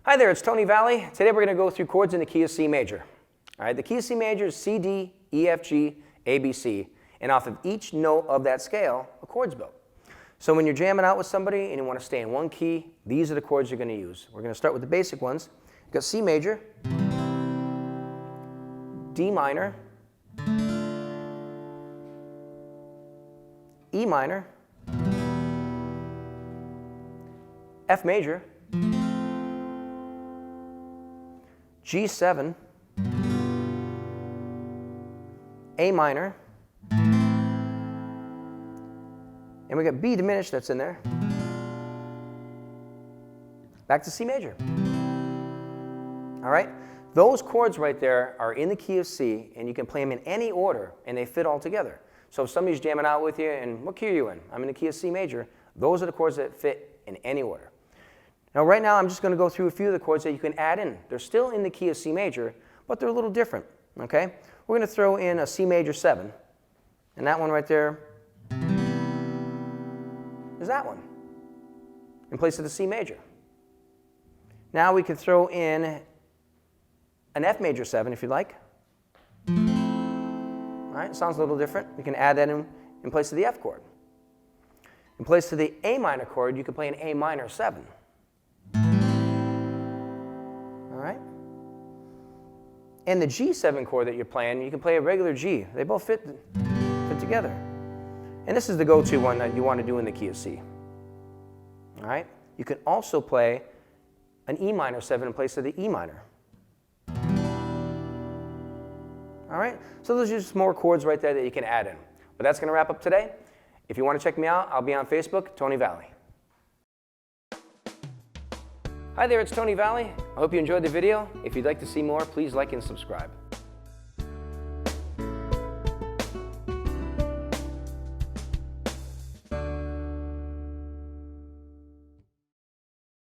Hi there, it's Tony Valley. Today we're going to go through chords in the key of C major. All right, the key of C major is C, D, E, F, G, A, B, C, and off of each note of that scale, a chord's built. So when you're jamming out with somebody and you want to stay in one key, these are the chords you're going to use. We're going to start with the basic ones. You've got C major, D minor, E minor, F major, G7, A minor, and we got B diminished that's in there. Back to C major. All right? Those chords right there are in the key of C, and you can play them in any order, and they fit all together. So if somebody's jamming out with you, and what key are you in? I'm in the key of C major. Those are the chords that fit in any order. Now right now I'm just going to go through a few of the chords that you can add in. They're still in the key of C major, but they're a little different. Okay? We're going to throw in a C major 7, and that one right there is that one, in place of the C major. Now we can throw in an F major 7 if you'd like. All right, it sounds a little different. We can add that in place of the F chord. In place of the A minor chord, you can play an A minor 7. All right? And the G7 chord that you're playing, you can play a regular G. They both fit together. And this is the go-to one that you want to do in the key of C. All right? You can also play an E minor 7 in place of the E minor. All right? So those are just more chords right there that you can add in. But that's going to wrap up today. If you want to check me out, I'll be on Facebook, Tony Valley. Hi there, it's Tony Valley. I hope you enjoyed the video. If you'd like to see more, please like and subscribe.